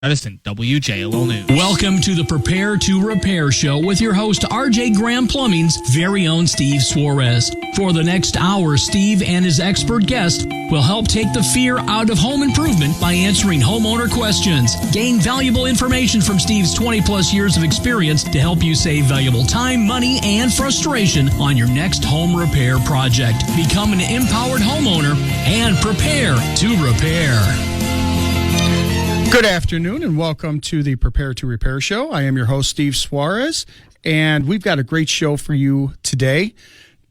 Medicine, WJLL News. Welcome to the Prepare to Repair Show with your host, RJ Graham Plumbing's very own Steve Suarez. For the next hour, Steve and his expert guest will help take the fear out of home improvement by answering homeowner questions. Gain valuable information from Steve's 20-plus years of experience to help you save valuable time, money, and frustration on your next home repair project. Become an empowered homeowner and prepare to repair. Good afternoon and welcome to the Prepare to Repair Show. I am your host, Steve Suarez, and we've got a great show for you today.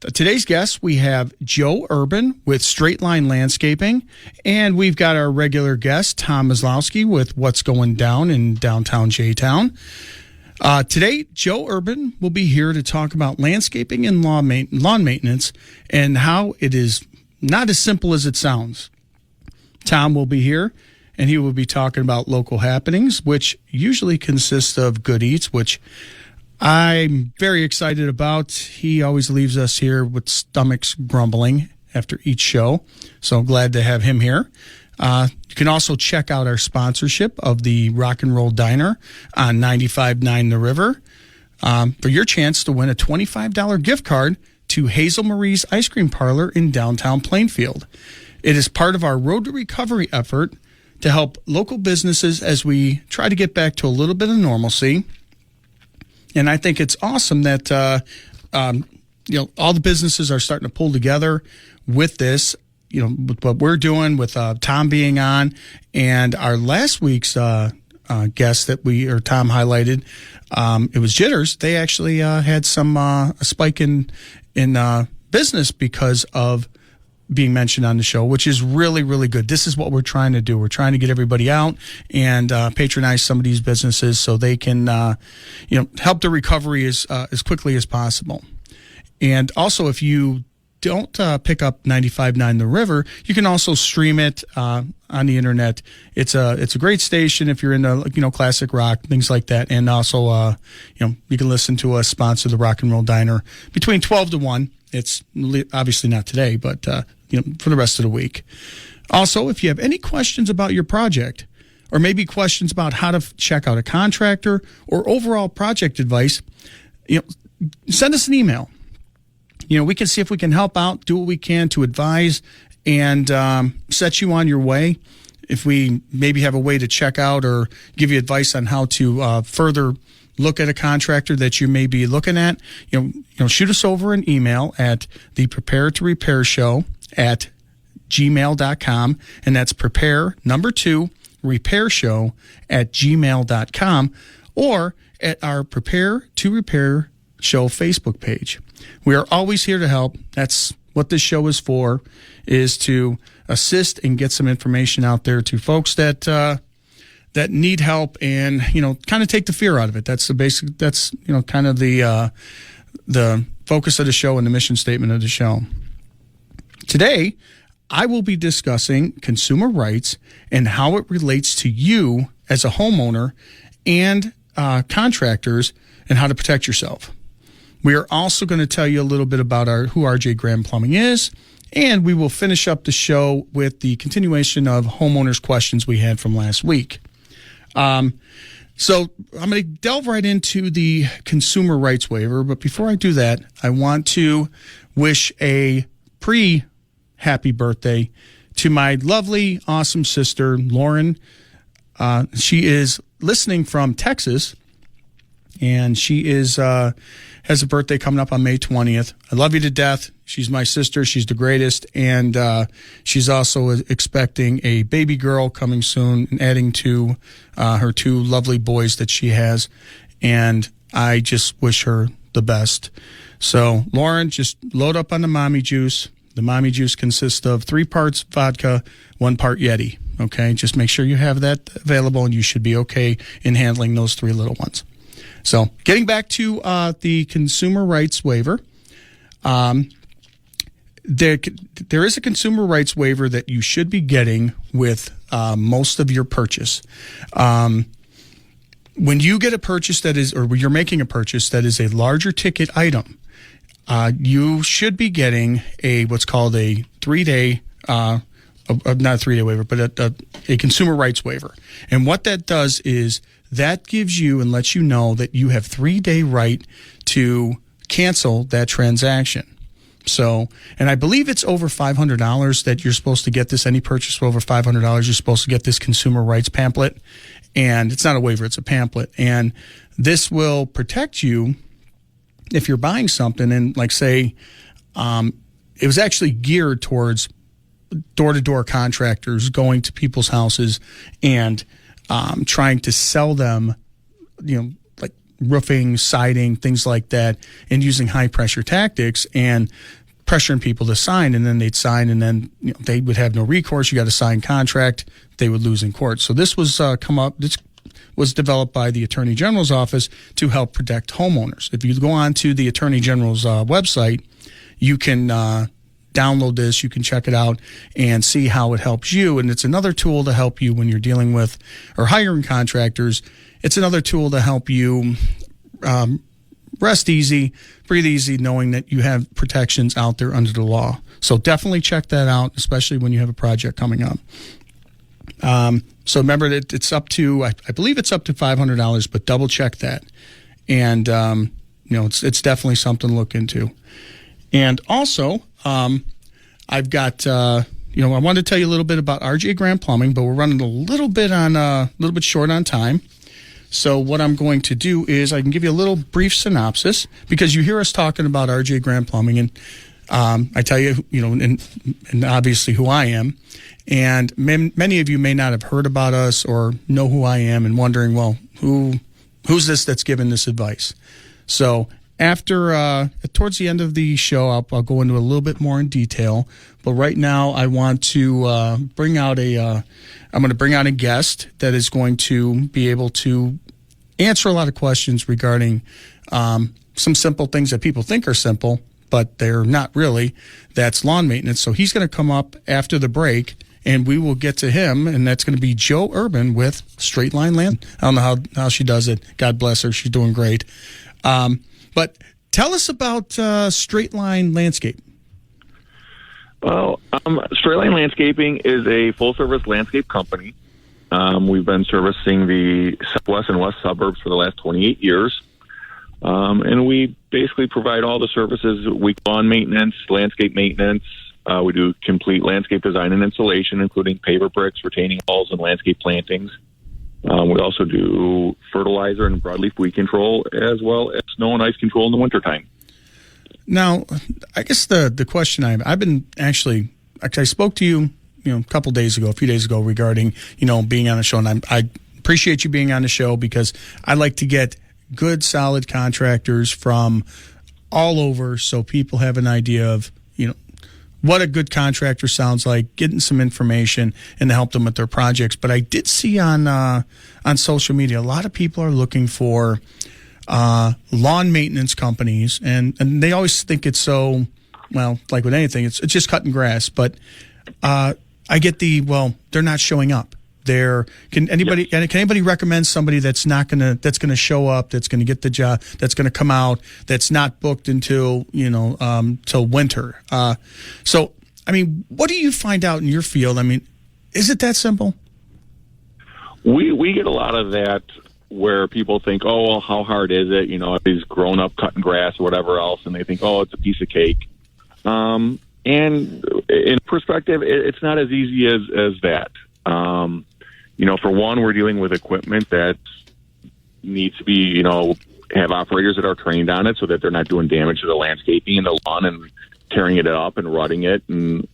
Today's guest, we have Joe Urban with Straightline Landscaping, and we've got our regular guest, Tom Maslowski, with What's Going Down in downtown J-Town. Today, Joe Urban will be here to talk about landscaping and lawn maintenance and how it is not as simple as it sounds. Tom will be here, and he will be talking about local happenings, which usually consist of good eats, which I'm very excited about. He always leaves us here with stomachs grumbling after each show, so glad to have him here. You can also check out our sponsorship of the Rock and Roll Diner on 95.9 The River for your chance to win a $25 gift card to Hazel Marie's Ice Cream Parlor in downtown Plainfield. It is part of our Road to Recovery effort to help local businesses as we try to get back to a little bit of normalcy. And I think it's awesome that all the businesses are starting to pull together with this, with what we're doing with Tom being on, and our last week's guest that Tom highlighted, it was Jitters. They actually had some a spike in business because of being mentioned on the show, which is really, really good. This is what we're trying to do. We're trying to get everybody out and patronize some of these businesses so they can, help the recovery as quickly as possible. And also, if you don't pick up 95.9 The River, you can also stream it on the internet. It's a great station if you're into classic rock, things like that. And also, you can listen to us sponsor the Rock and Roll Diner between 12 to 1. It's obviously not today, but for the rest of the week. Also, if you have any questions about your project, or maybe questions about how to check out a contractor or overall project advice, send us an email. We can see if we can help out, do what we can to advise and set you on your way. If we maybe have a way to check out or give you advice on how to further look at a contractor that you may be looking at, shoot us over an email at the Prepare to Repair Show at gmail.com, and that's prepare repair show at gmail.com, or at our Prepare to Repair Show Facebook page. We are always here to help. That's what this show is for, is to assist and get some information out there to folks that need help and, kind of take the fear out of it. That's the basic, kind of the focus of the show and the mission statement of the show. Today, I will be discussing consumer rights and how it relates to you as a homeowner and contractors and how to protect yourself. We are also going to tell you a little bit about who RJ Graham Plumbing is, and we will finish up the show with the continuation of homeowners' questions we had from last week. So I'm going to delve right into the consumer rights waiver, but before I do that, I want to wish a pre-happy birthday to my lovely, awesome sister, Lauren. She is listening from Texas, and she has a birthday coming up on May 20th. I love you to death. She's my sister. She's the greatest. And she's also expecting a baby girl coming soon and adding to her two lovely boys that she has. And I just wish her the best. So, Lauren, just load up on the mommy juice. The mommy juice consists of 3 parts vodka, 1 part Yeti. Okay? Just make sure you have that available, and you should be okay in handling those 3 little ones. So, getting back to the consumer rights waiver, there is a consumer rights waiver that you should be getting with most of your purchase. When you get a purchase that is, or when you're making a purchase that is a larger ticket item, you should be getting what's called a 3-day not a 3-day waiver, but a consumer rights waiver. And what that does is that gives you and lets you know that you have 3-day right to cancel that transaction. So, and I believe it's over $500 that you're supposed to get this. Any purchase for over $500, you're supposed to get this consumer rights pamphlet. And it's not a waiver, it's a pamphlet. And this will protect you if you're buying something. And like say, it was actually geared towards door-to-door contractors going to people's houses and trying to sell them, like roofing, siding, things like that, and using high-pressure tactics and pressuring people to sign, and then they'd sign, and then they would have no recourse. You got a signed contract, they would lose in court. So this was This was developed by the Attorney General's office to help protect homeowners. If you go on to the Attorney General's website, you can download this, you can check it out and see how it helps you. And it's another tool to help you when you're dealing with or hiring contractors. It's another tool to help you rest easy, breathe easy, knowing that you have protections out there under the law. So definitely check that out, especially when you have a project coming up. So remember that it's up to, I believe it's up to $500, but double check that. And, it's definitely something to look into. And also, I've got, I wanted to tell you a little bit about RJ Graham Plumbing, but we're running a little bit short on time. So what I'm going to do is I can give you a little brief synopsis because you hear us talking about RJ Graham Plumbing, and I tell you, and obviously who I am. And many of you may not have heard about us or know who I am and wondering, well, who's this that's giving this advice? So after towards the end of the show, I'll go into a little bit more in detail. But right now, I want to bring out a guest that is going to be able to answer a lot of questions regarding some simple things that people think are simple, but they're not really. That's lawn maintenance. So he's going to come up after the break, and we will get to him, and that's going to be Jo Urban with Straightline Land. I don't know how she does it. God bless her. She's doing great. But tell us about Straightline Landscape. Well, Straightline Landscaping is a full-service landscape company. We've been servicing the southwest and west suburbs for the last 28 years. And we basically provide all the services, lawn maintenance, landscape maintenance. We do complete landscape design and installation, including paver bricks, retaining walls, and landscape plantings. We also do fertilizer and broadleaf weed control, as well as snow and ice control in the wintertime. Now, I guess the question I've been actually I spoke to you, a few days ago regarding, being on the show, and I appreciate you being on the show because I like to get good, solid contractors from all over so people have an idea of, what a good contractor sounds like, getting some information and to help them with their projects. But I did see on social media, a lot of people are looking for lawn maintenance companies, and they always think it's so, like with anything, it's just cutting grass. But I get they're not showing up. Can anybody recommend somebody that's gonna show up, that's gonna get the job, that's gonna come out, that's not booked until till winter? So I mean, what do you find out in your field? I mean, is it that simple? We get a lot of that where people think, oh, well, how hard is it? If he's grown up cutting grass or whatever else, and they think, oh, it's a piece of cake. And in perspective, it's not as easy as that. For one, we're dealing with equipment that needs to be, have operators that are trained on it so that they're not doing damage to the landscaping and the lawn and tearing it up and rutting it. And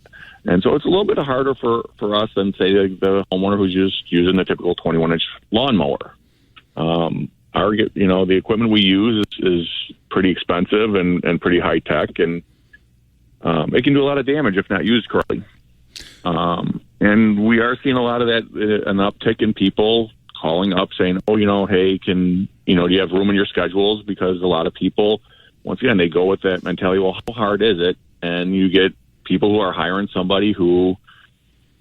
so it's a little bit harder for us than, say, the homeowner who's just using the typical 21-inch lawnmower. The equipment we use is pretty expensive and pretty high tech, and it can do a lot of damage if not used correctly. And we are seeing a lot of that, an uptick in people calling up saying, oh, hey, do you have room in your schedules? Because a lot of people, once again, they go with that mentality, well, how hard is it? And you get people who are hiring somebody who,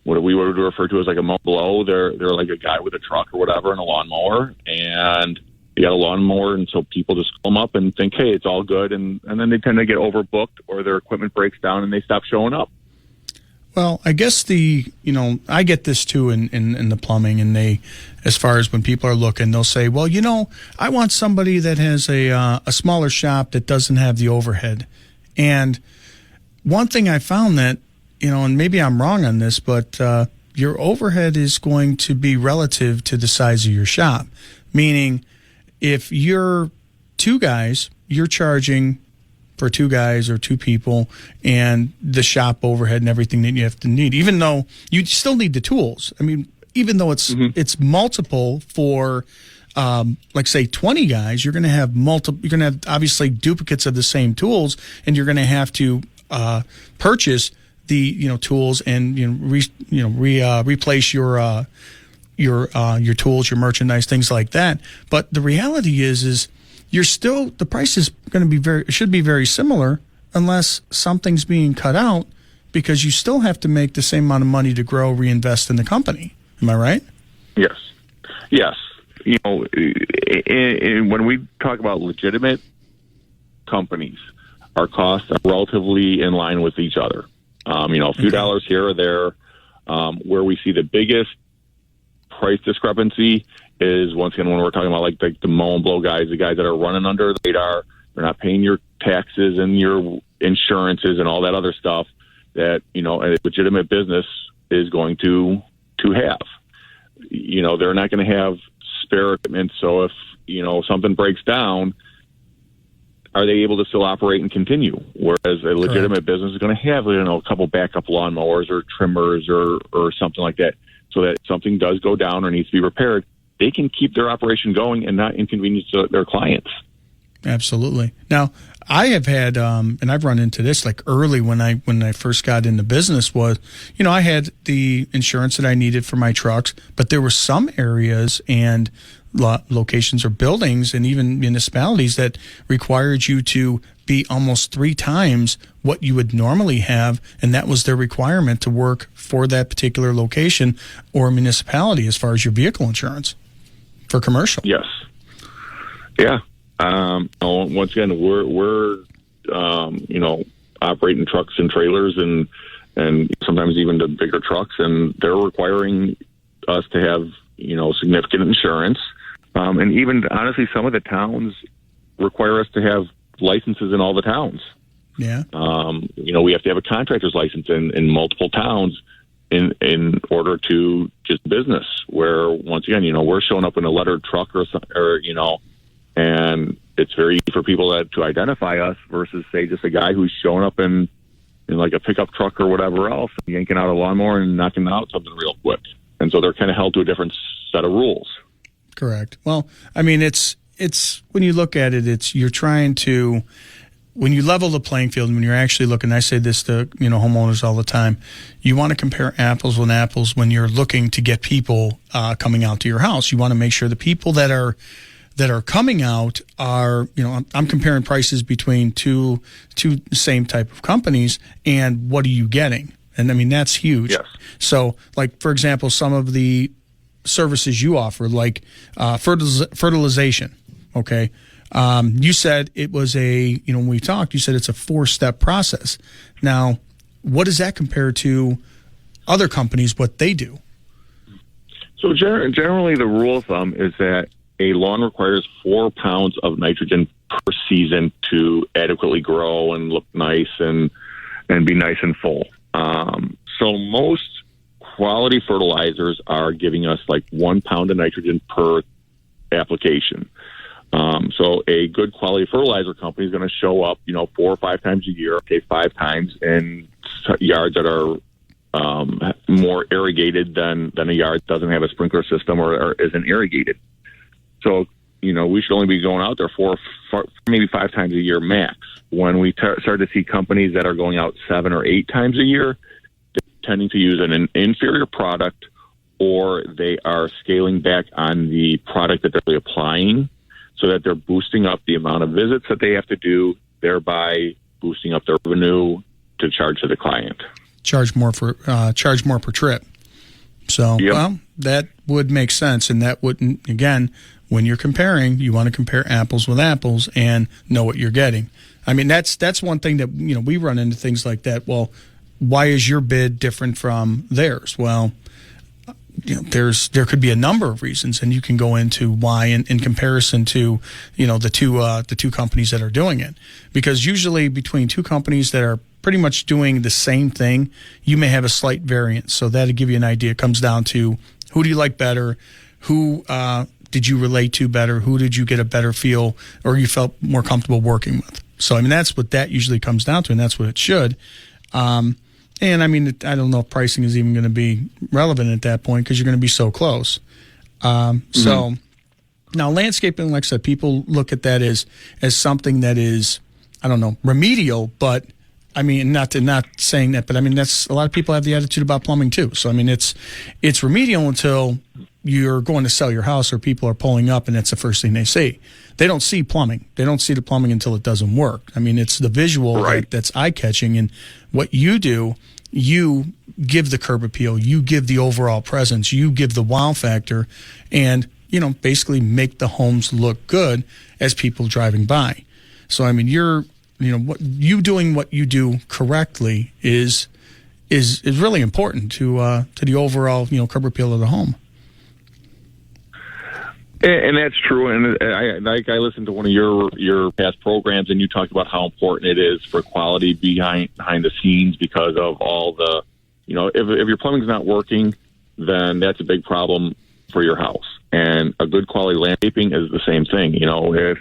what we would refer to as like a mow blow. They're like a guy with a truck or whatever and a lawnmower, and you got a lawnmower, and so people just call them up and think, hey, it's all good, and then they tend to get overbooked or their equipment breaks down and they stop showing up. Well, I guess I get this too in the plumbing, and as far as when people are looking, they'll say, well, I want somebody that has a smaller shop that doesn't have the overhead. And one thing I found that, and maybe I'm wrong on this, but your overhead is going to be relative to the size of your shop. Meaning, if you're two guys, you're charging for two guys or two people and the shop overhead and everything that you have to need, even though you still need the tools. I mean, even though it's multiple for, like say 20 guys, you're going to have obviously duplicates of the same tools, and you're going to have to purchase the tools and replace your tools, your merchandise, things like that. But the reality is the price is going to be should be very similar unless something's being cut out, because you still have to make the same amount of money to grow, reinvest in the company. Am I right? Yes. When we talk about legitimate companies, our costs are relatively in line with each other. A few dollars here or there. Where we see the biggest price discrepancy is, once again, when we're talking about like the mow and blow guys, the guys that are running under the radar. They're not paying your taxes and your insurances and all that other stuff that a legitimate business is going to have. They're not going to have spare equipment, so if something breaks down, are they able to still operate and continue? Whereas a legitimate business is going to have a couple backup lawnmowers or trimmers or something like that, so that if something does go down or needs to be repaired, they can keep their operation going and not inconvenience their clients. Absolutely. Now, I have had, and I've run into this like early when I first got into business, was, I had the insurance that I needed for my trucks, but there were some areas and locations or buildings and even municipalities that required you to be almost 3 times what you would normally have, and that was their requirement to work for that particular location or municipality as far as your vehicle insurance for commercial. Yes. Yeah. Once again, we're operating trucks and trailers and sometimes even the bigger trucks, and they're requiring us to have significant insurance. And even honestly, some of the towns require us to have licenses in all the towns. Yeah. We have to have a contractor's license in multiple towns in order to just business. Where once again, we're showing up in a lettered truck or and it's very easy for people to identify us versus say just a guy who's showing up in like a pickup truck or whatever else, yanking out a lawnmower and knocking out something real quick. And so they're kind of held to a different set of rules. Correct. Well, I mean, it's when you look at it, you're trying to, when you level the playing field, when you're actually looking, I say this to homeowners all the time, you want to compare apples with apples when you're looking to get people coming out to your house. You want to make sure the people that are coming out are, I'm comparing prices between two same type of companies, and what are you getting? And I mean, that's huge. Yes. So, like, for example, some of the services you offer, like fertilization, okay? You said it was when we talked, you said it's a 4-step process. Now, what does that compare to other companies, what they do? So generally the rule of thumb is that a lawn requires 4 pounds of nitrogen per season to adequately grow and look nice and be nice and full. So most quality fertilizers are giving us like 1 pound of nitrogen per application. So a good quality fertilizer company is going to show up, 4 or 5 times a year, 5 times in yards that are more irrigated than a yard that doesn't have a sprinkler system or isn't irrigated. So, we should only be going out there 4, maybe 5 times a year max. When we start to see companies that are going out 7 or 8 times a year, they're tending to use an inferior product, or they are scaling back on the product that they're applying so that they're boosting up the amount of visits that they have to do, thereby boosting up their revenue to charge to the client. Charge more per trip. So, yep. Well, that would make sense, and that wouldn't, again, when you're comparing, you want to compare apples with apples and know what you're getting. I mean, that's one thing that, we run into things like that. Well, why is your bid different from theirs? Well, there could be a number of reasons, and you can go into why in comparison to the two companies that are doing it. Because usually between two companies that are pretty much doing the same thing, you may have a slight variance. So that'll give you an idea. It comes down to who do you like better, who did you relate to better, who did you get a better feel or you felt more comfortable working with. So that's what that usually comes down to, and that's what it should. And I don't know if pricing is even going to be relevant at that point because you're going to be so close. So now landscaping, like I said, people look at that as something that is, I don't know, remedial, but not saying that, but that's a lot of people have the attitude about plumbing too. So it's remedial until you're going to sell your house or people are pulling up and that's the first thing they see. They don't see plumbing. They don't see the plumbing until it doesn't work. It's the visual that's eye-catching. And what you do, you give the curb appeal, you give the overall presence, you give the wow factor, and, basically make the homes look good as people driving by. So, what you doing what you do correctly is really important to the overall, curb appeal of the home. And that's true. And I listened to one of your past programs, and you talked about how important it is for quality behind the scenes because of all the, if your plumbing's not working, then that's a big problem for your house. And a good quality landscaping is the same thing. If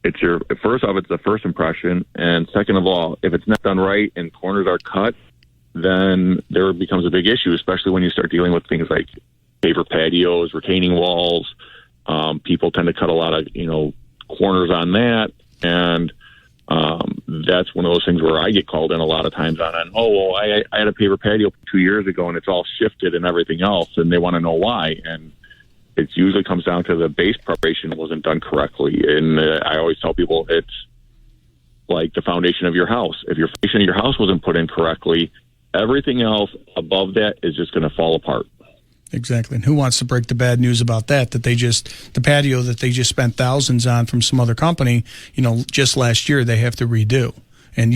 it's first off, it's the first impression, and second of all, if it's not done right and corners are cut, then there becomes a big issue, especially when you start dealing with things like paver patios, retaining walls. People tend to cut a lot of, corners on that. And that's one of those things where I get called in a lot of times on I had a paver patio 2 years ago and it's all shifted and everything else. And they want to know why. And it usually comes down to the base preparation wasn't done correctly. And I always tell people it's like the foundation of your house. If your foundation of your house wasn't put in correctly, everything else above that is just going to fall apart. Exactly. And who wants to break the bad news about that the patio that they just spent thousands on from some other company, just last year they have to redo. And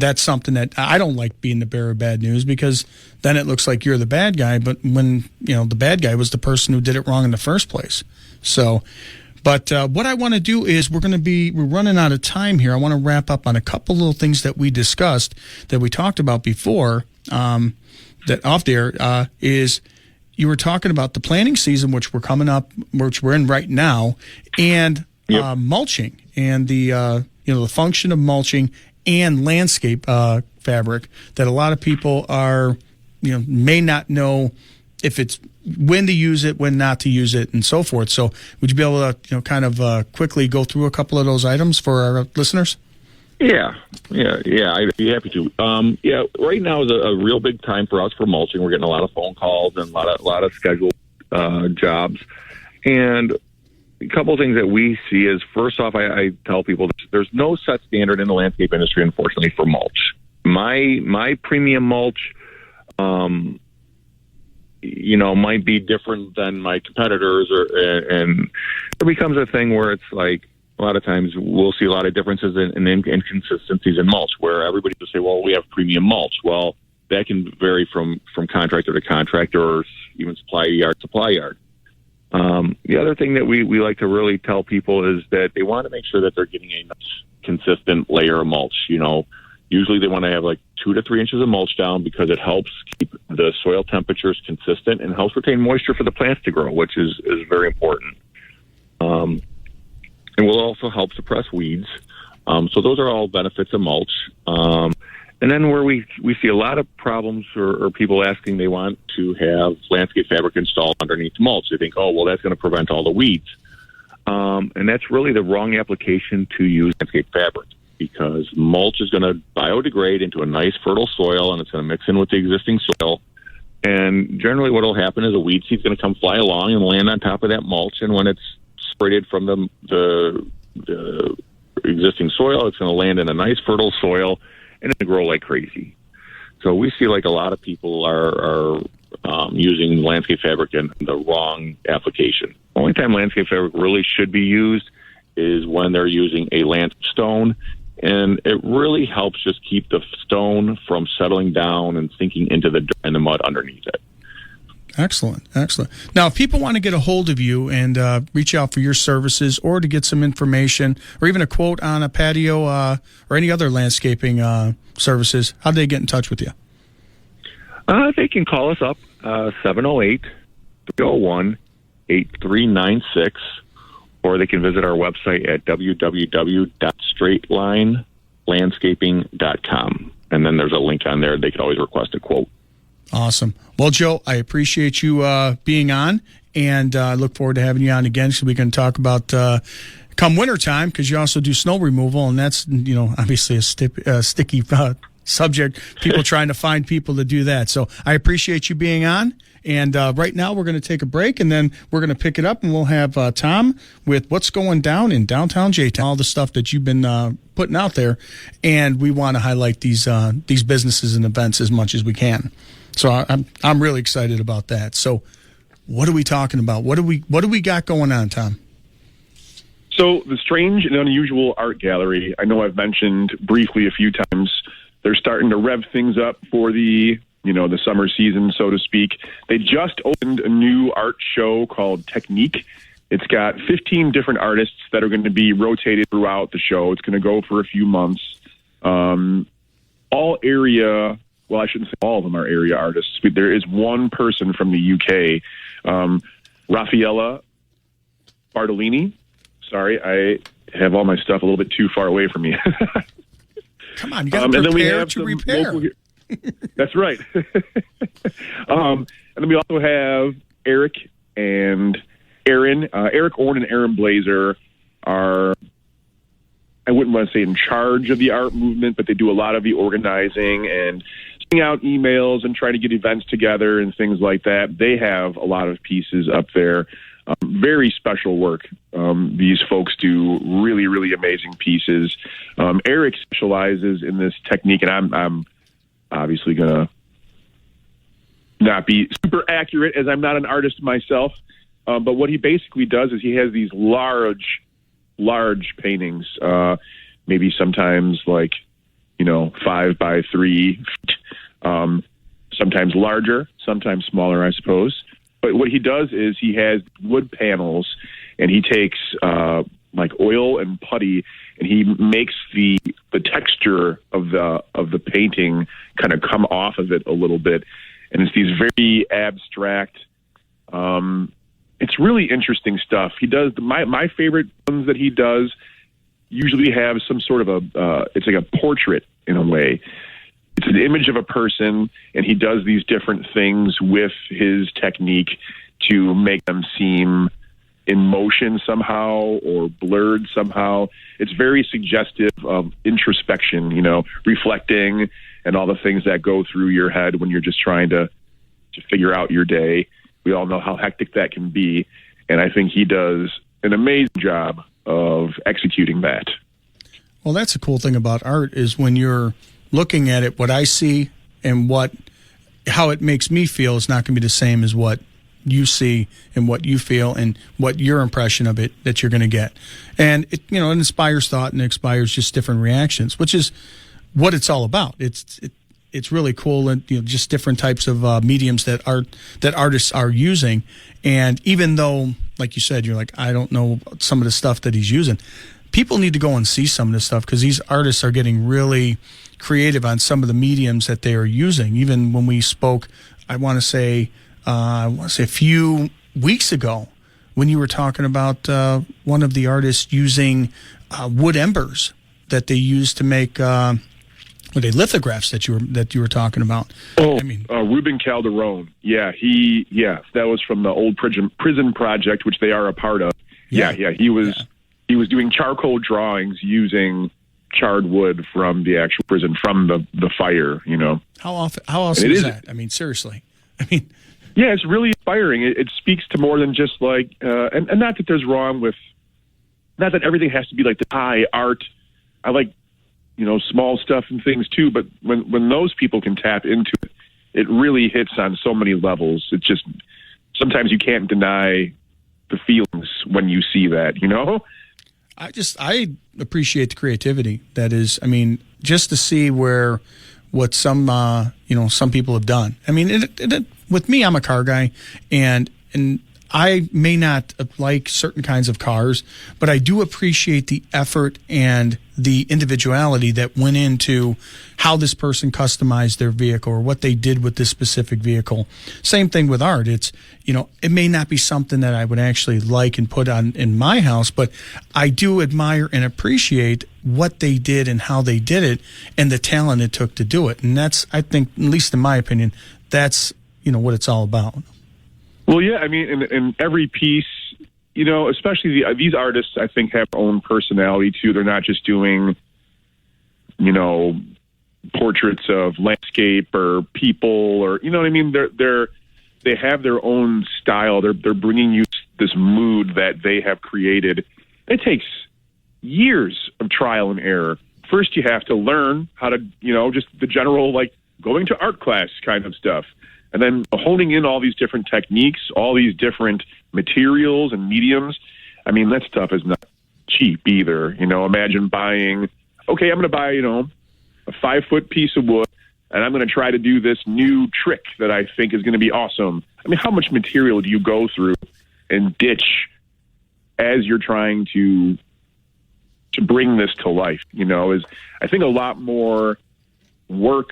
that's something that I don't like being the bearer of bad news because then it looks like you're the bad guy. But when, the bad guy was the person who did it wrong in the first place. So, but what I want to do is we're running out of time here. I want to wrap up on a couple little things that we discussed that we talked about before that off there is you were talking about the planting season, which we're in right now, and mulching and the the function of mulching and landscape fabric that a lot of people are may not know if it's when to use it, when not to use it, and so forth. So would you be able to kind of quickly go through a couple of those items for our listeners? Yeah, I'd be happy to. Right now is a real big time for us for mulching. We're getting a lot of phone calls and a lot of scheduled jobs. And a couple of things that we see is, first off, I tell people there's no set standard in the landscape industry, unfortunately, for mulch. My premium mulch, might be different than my competitors, and it becomes a thing where it's like, a lot of times we'll see a lot of differences in inconsistencies in mulch where everybody will say, well, we have premium mulch. Well, that can vary from contractor to contractor or even supply yard to supply yard. The other thing that we like to really tell people is that they want to make sure that they're getting a nice, consistent layer of mulch. Usually they want to have like 2 to 3 inches of mulch down because it helps keep the soil temperatures consistent and helps retain moisture for the plants to grow, which is very important. And will also help suppress weeds. So those are all benefits of mulch. And then where we see a lot of problems or people asking they want to have landscape fabric installed underneath mulch. They think, that's going to prevent all the weeds. And that's really the wrong application to use landscape fabric because mulch is going to biodegrade into a nice fertile soil and it's going to mix in with the existing soil. And generally what will happen is a weed seed's going to come fly along and land on top of that mulch. And when it's separated from the existing soil, it's going to land in a nice fertile soil and it'll grow like crazy. So we see like a lot of people are using landscape fabric in the wrong application. The only time landscape fabric really should be used is when they're using a landscape stone And it really helps just keep the stone from settling down and sinking into the dirt and the mud underneath it. Excellent. Now, if people want to get a hold of you and reach out for your services or to get some information or even a quote on a patio or any other landscaping services, how do they get in touch with you? They can call us up, 708-301-8396, or they can visit our website at www.straightlinelandscaping.com. And then there's a link on there. They can always request a quote. Awesome. Well, Joe, I appreciate you being on, and I look forward to having you on again so we can talk about come wintertime, because you also do snow removal, and that's, obviously a sticky subject, people trying to find people to do that. So I appreciate you being on. And right now we're going to take a break, and then we're going to pick it up, and we'll have Tom with what's going down in downtown J-Town, all the stuff that you've been putting out there. And we want to highlight these businesses and events as much as we can. So I'm really excited about that. So what are we talking about? What do we got going on, Tom? So the Strange and Unusual Art Gallery, I know I've mentioned briefly a few times, they're starting to rev things up for the summer season, so to speak. They just opened a new art show called Technique. It's got 15 different artists that are going to be rotated throughout the show. It's going to go for a few months. All area, well, I shouldn't say all of them are area artists. There is one person from the UK, Raffaella Bartolini. Sorry, I have all my stuff a little bit too far away from me. Come on, you got to prepare to repair. That's right. And then we also have Eric and Aaron. Eric Orn and Aaron Blazer are, I wouldn't want to say in charge of the art movement, but they do a lot of the organizing and sending out emails and trying to get events together and things like that. They have a lot of pieces up there. Very special work. These folks do really, really amazing pieces. Eric specializes in this technique, and I'm obviously going to not be super accurate as I'm not an artist myself. But what he basically does is he has these large paintings, maybe sometimes 5 by 3 feet, sometimes larger, sometimes smaller, I suppose. But what he does is he has wood panels, and he takes oil and putty, and he makes the texture of the painting kind of come off of it a little bit, and it's these very abstract. It's really interesting stuff. He does my favorite ones that he does usually have some sort of it's like a portrait in a way. It's an image of a person, and he does these different things with his technique to make them seem in motion somehow or blurred somehow. It's very suggestive of introspection, reflecting and all the things that go through your head when you're just trying to figure out your day. We all know how hectic that can be, and I think he does an amazing job of executing that. Well, that's the cool thing about art is when you're looking at it, what I see and how it makes me feel is not going to be the same as what you see and what you feel and what your impression of it that you're going to get. And it inspires thought and it inspires just different reactions, which is what it's all about. It's really cool, and just different types of mediums that artists are using. And even though, like you said, you're like, I don't know some of the stuff that he's using, people need to go and see some of this stuff because these artists are getting really creative on some of the mediums that they are using. Even when we spoke, I want to say a few weeks ago, when you were talking about one of the artists using wood embers that they use to make lithographs that you were talking about. Ruben Calderon. Yeah, that was from the old prison project, which they are a part of. Yeah. He was doing charcoal drawings using charred wood from the actual prison, from the fire, How else is that? I mean, seriously. Yeah, it's really inspiring. It speaks to more than just and not that there's wrong with, not that everything has to be like the high art. I like, small stuff and things too, but when those people can tap into it, it really hits on so many levels. It's just, sometimes you can't deny the feelings when you see that, I appreciate the creativity. That is, I mean, just to see what some some people have done. I mean, with me, I'm a car guy, and I may not like certain kinds of cars, but I do appreciate the effort and the individuality that went into how this person customized their vehicle or what they did with this specific vehicle. Same thing with art. It's, it may not be something that I would actually like and put on in my house, but I do admire and appreciate what they did and how they did it and the talent it took to do it. And that's, I think, at least in my opinion, that's, what it's all about. Well, yeah, I mean, in every piece, especially these artists, I think, have their own personality, too. They're not just doing, portraits of landscape or people or, you know what I mean? They have their own style. They're bringing you this mood that they have created. It takes years of trial and error. First, you have to learn how to, just the general, like, going to art class kind of stuff. And then honing in all these different techniques, all these different materials and mediums. I mean, that stuff is not cheap either. Imagine buying, I'm going to buy, a 5-foot piece of wood, and I'm going to try to do this new trick that I think is going to be awesome. I mean, how much material do you go through and ditch as you're trying to bring this to life? Is I think a lot more work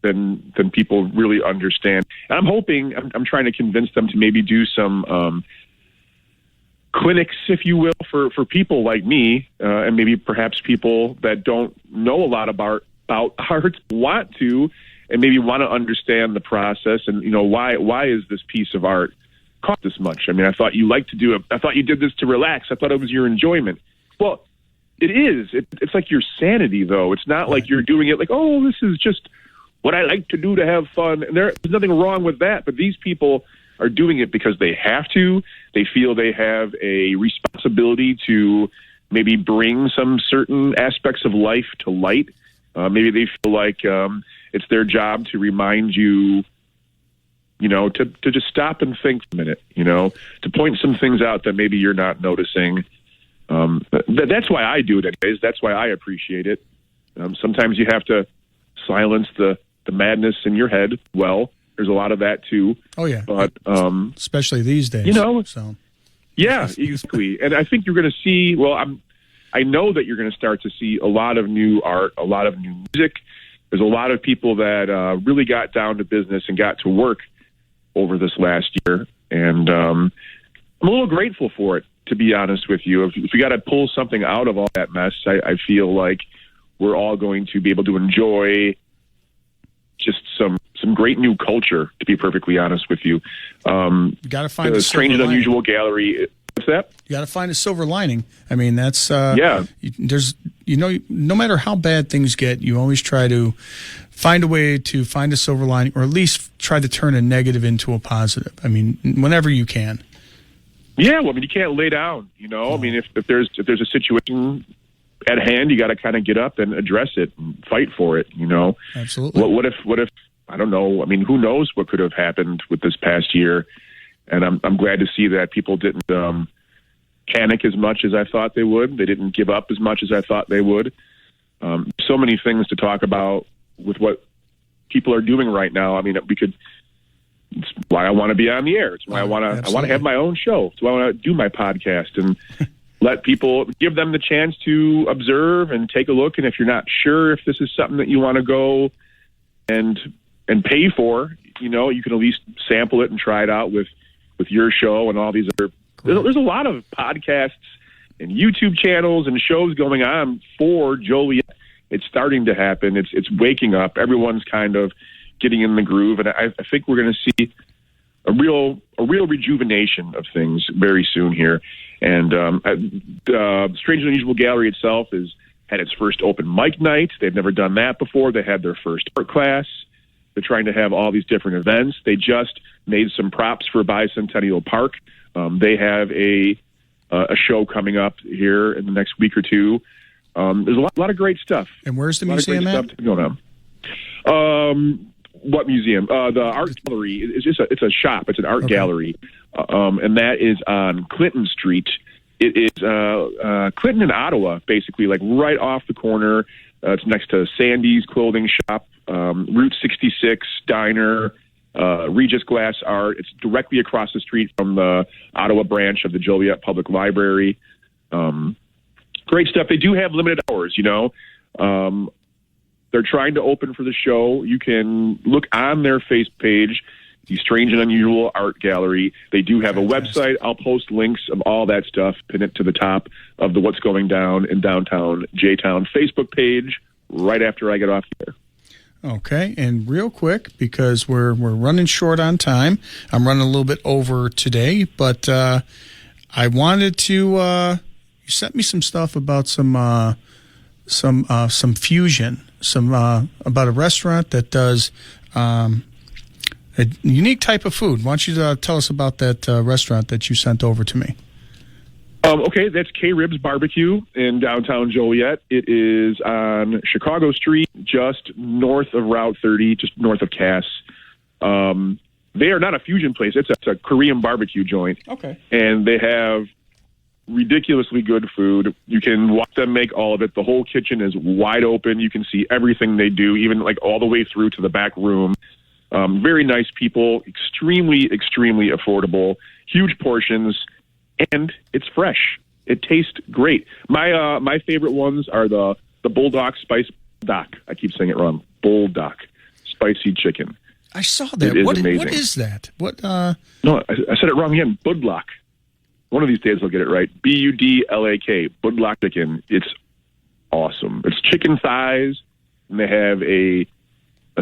than people really understand. And I'm hoping, I'm trying to convince them to maybe do some clinics, if you will, for people like me, and maybe perhaps people that don't know a lot about art, want to, and maybe want to understand the process and, why is this piece of art cost this much? I mean, I thought you liked to do it. I thought you did this to relax. I thought it was your enjoyment. Well, it is. It's like your sanity, though. It's not like you're doing it like, oh, this is just what I like to do to have fun. And there's nothing wrong with that, but these people are doing it because they have to. They feel they have a responsibility to maybe bring some certain aspects of life to light. Maybe they feel like it's their job to remind you, to just stop and think for a minute, to point some things out that maybe you're not noticing. That's why I do it anyways. That's why I appreciate it. Sometimes you have to silence the madness in your head. Well, there's a lot of that too. Oh yeah. But especially these days. So yeah, exactly. And I think you're going to see, I know that you're going to start to see a lot of new art, a lot of new music. There's a lot of people that really got down to business and got to work over this last year. And I'm a little grateful for it, to be honest with you. If we got to pull something out of all that mess, I feel like we're all going to be able to enjoy just some great new culture, to be perfectly honest with you. You got to find the Strange and Unusual Gallery. What's that? You got to find a silver lining. I mean, that's yeah. There's no matter how bad things get, you always try to find a way to find a silver lining, or at least try to turn a negative into a positive. I mean, whenever you can. Yeah, well, I mean, you can't lay down. I mean, if there's a situation at hand, you got to kind of get up and address it and fight for it. Absolutely. What if I don't know? I mean, who knows what could have happened with this past year? And I'm glad to see that people didn't panic as much as I thought they would. They didn't give up as much as I thought they would. So many things to talk about with what people are doing right now. I mean, it's why I want to be on the air. It's why I want to have my own show. It's why I want to do my podcast and let people, give them the chance to observe and take a look. And if you're not sure if this is something that you want to go and pay for, you can at least sample it and try it out with your show and all these other. There's a lot of podcasts and YouTube channels and shows going on for Joliet. It's starting to happen. It's waking up. Everyone's kind of getting in the groove, and I think we're going to see a real rejuvenation of things very soon here. And the Strange and Unusual Gallery itself had its first open mic night. They've never done that before. They had their first art class. They're trying to have all these different events. They just made some props for Bicentennial Park. They have a show coming up here in the next week or two. There's a lot of great stuff. And where's the museum at? Going on. What museum? The art gallery. It's a shop. It's an art gallery, and that is on Clinton Street It is Clinton and Ottawa, basically, like right off the corner. It's next to Sandy's Clothing Shop, Route 66 Diner, Regis Glass Art. It's directly across the street from the Ottawa branch of the Joliet Public Library. Great stuff. They do have limited hours, you know. They're trying to open for the show. You can look on their face page, the Strange and Unusual Art Gallery. They do have a website. I'll post links of all that stuff, pin it to the top of the What's Going Down in Downtown J-Town Facebook page right after I get off here. Okay, and real quick, because we're running short on time. I'm running a little bit over today, but I wanted to. You sent me some stuff about some fusion, about a restaurant that does a unique type of food. Why don't you tell us about that restaurant that you sent over to me? Okay, that's K-Ribs Barbecue in downtown Joliet. It is on Chicago Street, just north of Route 30, just north of Cass. They are not a fusion place. It's a Korean barbecue joint. Okay. And they have ridiculously good food. You can watch them make all of it. The whole kitchen is wide open. You can see everything they do, even like all the way through to the back room. Very nice people, extremely, extremely affordable, huge portions. And it's fresh. It tastes great. My favorite ones are the Bulldog Spice Dock. I keep saying it wrong. Bulldog Spicy Chicken. I saw that. It is amazing. amazing. What is that? What? No, I said it wrong again. Budlak. One of these days I'll get it right. Budlak. Budlak chicken. It's awesome. It's chicken thighs, and they have a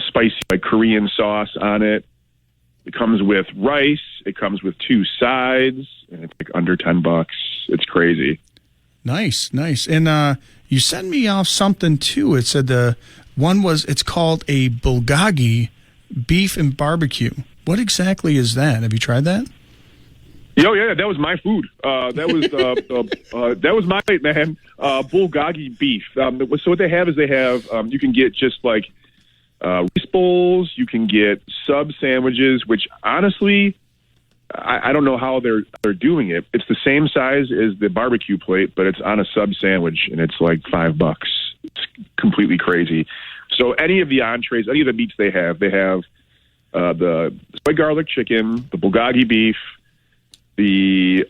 spicy Korean sauce on it. It comes with rice. It comes with 2 sides, and it's like under $10. It's crazy. Nice. And you sent me off something too. It said it's called a bulgogi beef and barbecue. What exactly is that? Have you tried that? Yeah, that was my food. That was my man. Bulgogi beef. So what they have is you can get just like rice bowls. You can get sub sandwiches, which honestly, I don't know how they're doing it. It's the same size as the barbecue plate, but it's on a sub sandwich, and it's like $5. It's completely crazy. So any of the entrees, any of the meats they have the soy garlic chicken, the bulgogi beef, the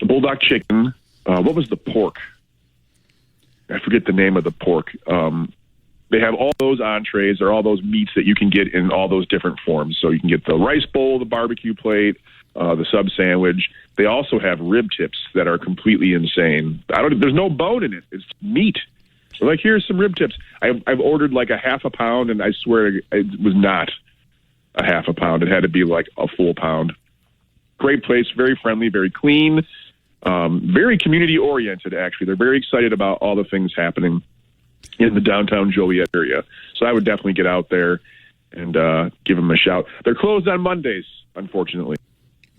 bulldog chicken. What was the pork? I forget the name of the pork. They have all those entrees or all those meats that you can get in all those different forms. So you can get the rice bowl, the barbecue plate, the sub sandwich. They also have rib tips that are completely insane. There's no bone in it. It's meat. So like, here's some rib tips. I've ordered like a half a pound, and I swear it was not a half a pound. It had to be like a full pound. Great place, very friendly, very clean, very community oriented. Actually, they're very excited about all the things happening in the downtown Joliet area. So I would definitely get out there and give them a shout. They're closed on Mondays, unfortunately.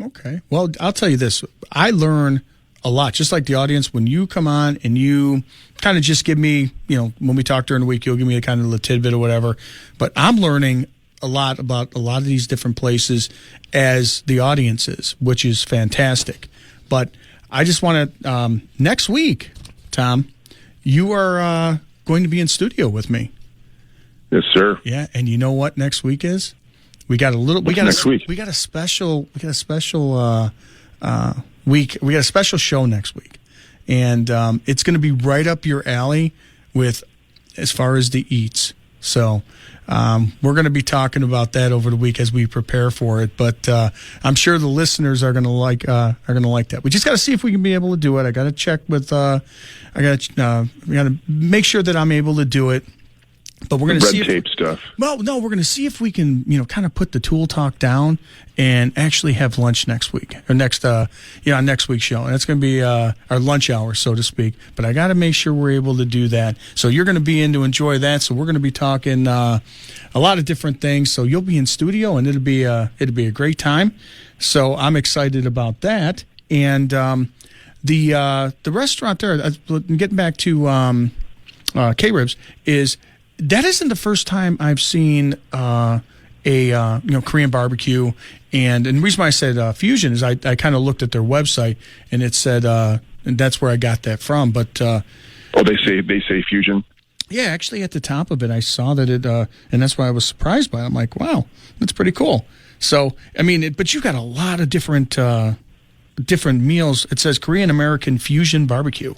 Okay. Well, I'll tell you this. I learn a lot, just like the audience, when you come on and you kind of just give me, when we talk during the week, you'll give me a kind of a tidbit or whatever. But I'm learning a lot about a lot of these different places as the audience is, which is fantastic. But I just want to, next week, Tom, you are going to be in studio with me. Yes, sir. Yeah, and you know what next week is? We got a special week. We got a special show next week, and it's going to be right up your alley with as far as the eats. So we're going to be talking about that over the week as we prepare for it. But I'm sure the listeners are going to like that. We just got to see if we can be able to do it. I got to check with. We got to make sure that I'm able to do it. But we're going to see red tape stuff. Well, no, we're going to see if we can, kind of put the tool talk down and actually have lunch next week or next week's show. And it's going to be our lunch hour, so to speak. But I got to make sure we're able to do that. So you're going to be in to enjoy that. So we're going to be talking a lot of different things. So you'll be in studio, and it'll be a great time. So I'm excited about that. And the restaurant there, getting back to K-Ribs, that isn't the first time I've seen Korean barbecue. And the reason why I said fusion is I kind of looked at their website and it said, and that's where I got that from. But they say fusion. Yeah, actually at the top of it, I saw that it, and that's why I was surprised by it. I'm like, wow, that's pretty cool. So, I mean, but you've got a lot of different meals. It says Korean American fusion barbecue.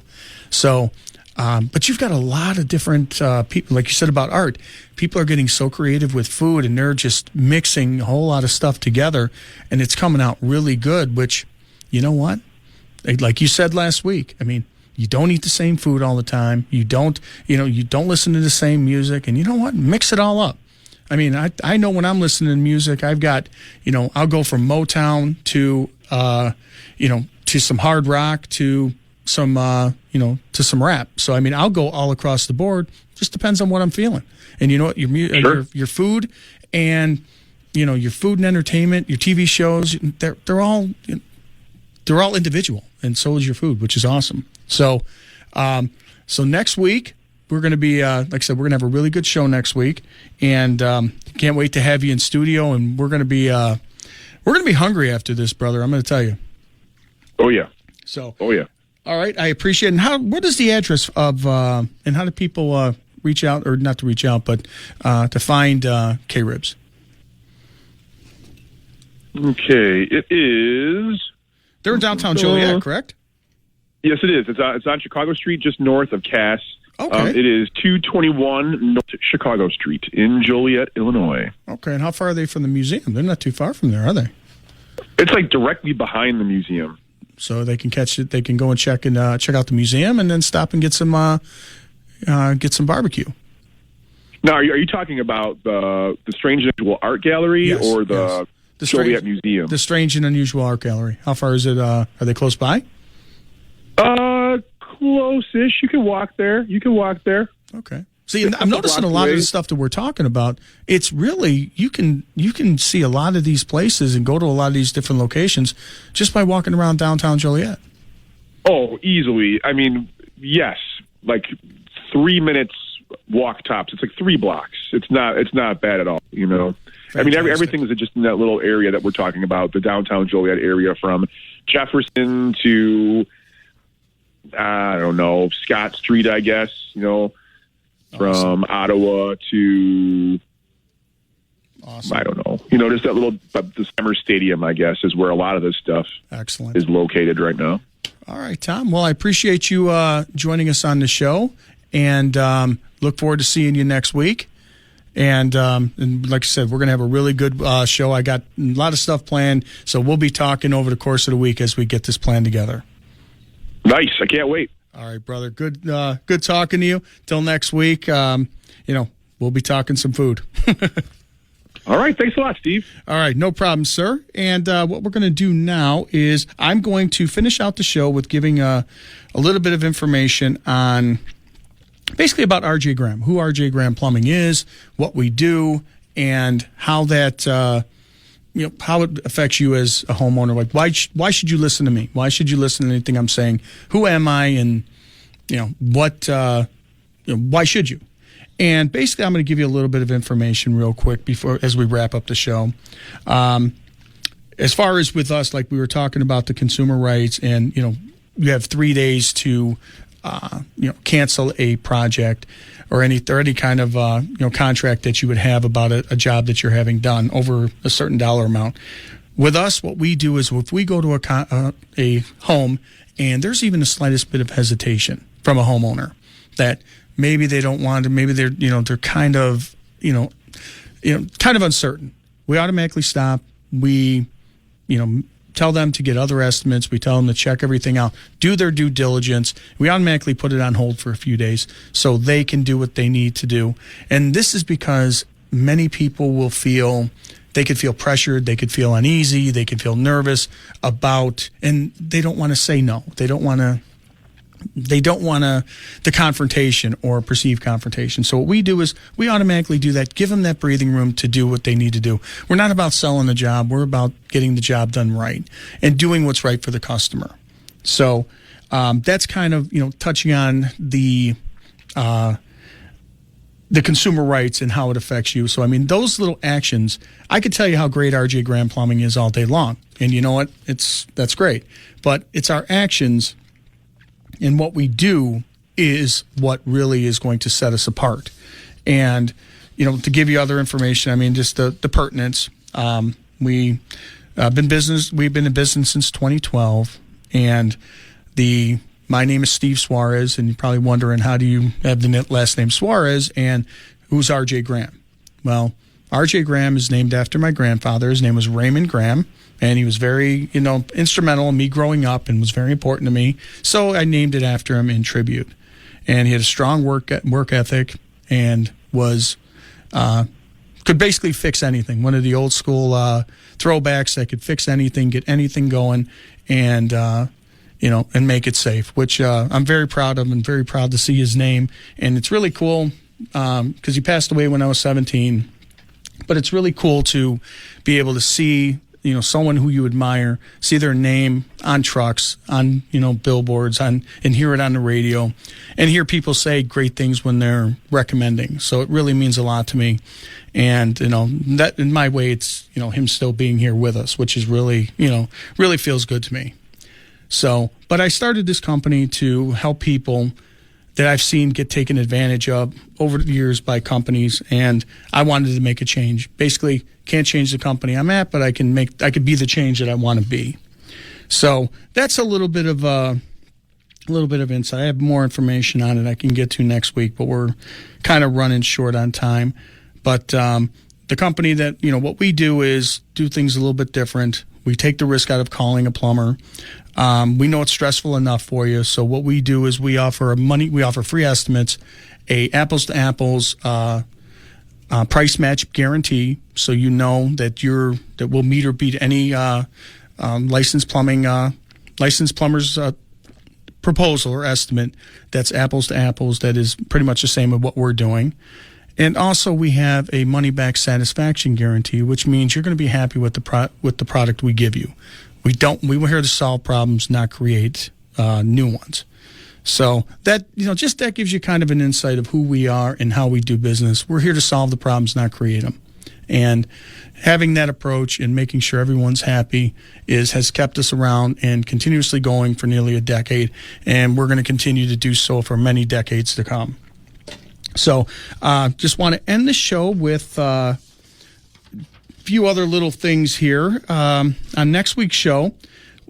So, but you've got a lot of different people, like you said about art. People are getting so creative with food, and they're just mixing a whole lot of stuff together, and it's coming out really good. Which, you know what? Like you said last week, I mean, you don't eat the same food all the time. You don't listen to the same music, and you know what? Mix it all up. I mean, I know when I'm listening to music, I've got, I'll go from Motown to, to some hard rock to some, to some rap. So, I mean, I'll go all across the board. Just depends on what I'm feeling. And you know what? Your food and, your food and entertainment, your TV shows, they're all individual. And so is your food, which is awesome. So, next week, we're going to be, like I said, we're going to have a really good show next week, and can't wait to have you in studio. And we're going to be hungry after this, brother. I'm going to tell you. Oh yeah. So. Oh yeah. All right, I appreciate it. And what is the address of, and how do people reach out, or not to reach out, but to find K-Ribs? Okay, it is. They're in downtown Joliet, correct? Yes, it is. It's on Chicago Street, just north of Cass. Okay. It is 221 North Chicago Street in Joliet, Illinois. Okay, and how far are they from the museum? They're not too far from there, are they? It's like directly behind the museum. So they can catch it. They can go and check out the museum, and then stop and get some barbecue. Now, are you talking about the Strange and Unusual Art Gallery, yes, or the Joliet Museum? The Strange and Unusual Art Gallery. How far is it? Are they close by? Close-ish. You can walk there. Okay. See, I'm noticing a lot of the stuff that we're talking about. It's really you can see a lot of these places and go to a lot of these different locations just by walking around downtown Joliet. Oh, easily. I mean, yes, like 3 minutes walk tops. It's like 3 blocks. It's not bad at all. Fantastic. I mean, everything is just in that little area that we're talking about, the downtown Joliet area, from Jefferson to, I don't know, Scott Street, I guess, from Ottawa to, awesome. I don't know, just that little, the Summer Stadium, I guess, is where a lot of this stuff Excellent. Is located right now. All right, Tom. Well, I appreciate you joining us on the show, and look forward to seeing you next week. And like I said, we're going to have a really good show. I got a lot of stuff planned, so we'll be talking over the course of the week as we get this plan together. Nice. I can't wait. All right, brother. Good talking to you. Till next week, we'll be talking some food. All right. Thanks a lot, Steve. All right. No problem, sir. And what we're going to do now is I'm going to finish out the show with giving a little bit of information on basically about RJ Graham, who RJ Graham Plumbing is, what we do, and how that how it affects you as a homeowner. Like, why should you listen to me? Why should you listen to anything I'm saying? Who am I? And what? Why should you? And basically, I'm going to give you a little bit of information real quick as we wrap up the show. As far as with us, like we were talking about the consumer rights, and you have 3 days to cancel a project or any kind of contract that you would have about a job that you're having done over a certain dollar amount. With us, what we do is if we go to a home and there's even the slightest bit of hesitation from a homeowner that maybe they don't want to, maybe they're they're kind of kind of uncertain, we automatically stop. We tell them to get other estimates. We tell them to check everything out, do their due diligence. We automatically put it on hold for a few days so they can do what they need to do. And this is because many people will they could feel pressured, they could feel uneasy, they could feel nervous about, and they don't want to say no. They don't want the confrontation or perceived confrontation. So what we do is we automatically do that, give them that breathing room to do what they need to do. We're not about selling the job. We're about getting the job done right and doing what's right for the customer. So that's kind of, touching on the the consumer rights and how it affects you. So, I mean, those little actions, I could tell you how great RJ Graham Plumbing is all day long. And you know what? That's great. But it's our actions and what we do is what really is going to set us apart. And, you know, to give you other information, I mean, just the pertinence. We've been in business since 2012. And my name is Steve Suarez, and you're probably wondering, how do you have the last name Suarez, and who's RJ Graham? Well, RJ Graham is named after my grandfather. His name was Raymond Graham, and he was very, instrumental in me growing up and was very important to me. So I named it after him in tribute. And he had a strong work ethic and could basically fix anything. One of the old school throwbacks that could fix anything, get anything going, and and make it safe, which I'm very proud of, and very proud to see his name. And it's really cool because he passed away when I was 17. But it's really cool to be able to see, someone who you admire, see their name on trucks, on, billboards, and hear it on the radio, and hear people say great things when they're recommending. So it really means a lot to me. And, that in my way, it's, him still being here with us, which is really, really feels good to me. So, but I started this company to help people that I've seen get taken advantage of over the years by companies, and I wanted to make a change. Basically, can't change the company I'm at, but I could be the change that I want to be. So that's a little bit of insight. I have more information on it I can get to next week, but we're kind of running short on time. But the company that, what we do is do things a little bit different. We take the risk out of calling a plumber. We know it's stressful enough for you. So what we do is we offer free estimates, a apples to apples price match guarantee. So you know that we'll meet or beat any licensed plumber's proposal or estimate that's apples to apples. That is pretty much the same as what we're doing. And also we have a money-back satisfaction guarantee, which means you're going to be happy with the product we give you. We're here to solve problems, not create new ones. So that, that gives you kind of an insight of who we are and how we do business. We're here to solve the problems, not create them. And having that approach and making sure everyone's happy has kept us around and continuously going for nearly a decade. And we're going to continue to do so for many decades to come. So just want to end the show with a few other little things here. On next week's show,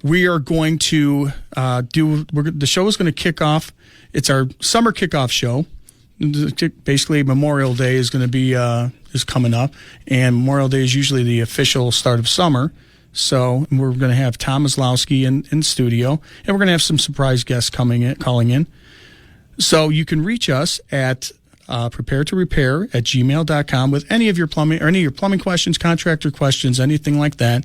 we are going to the show is going to kick off. It's our summer kickoff show. Basically, Memorial Day is going to be is coming up, and Memorial Day is usually the official start of summer. So we're going to have Tom Maslowski in studio, and we're going to have some surprise guests calling in. So you can reach us at preparetorepair@gmail.com with any of your plumbing or any of your plumbing questions, contractor questions, anything like that.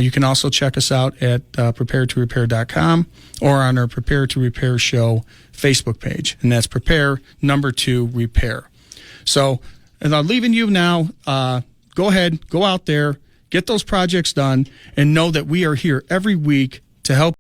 You can also check us out at preparetorepair.com or on our Prepare to Repair Show Facebook page, and that's Prepare #2 Repair. So, and I'm leaving you now. Go ahead, go out there, get those projects done, and know that we are here every week to help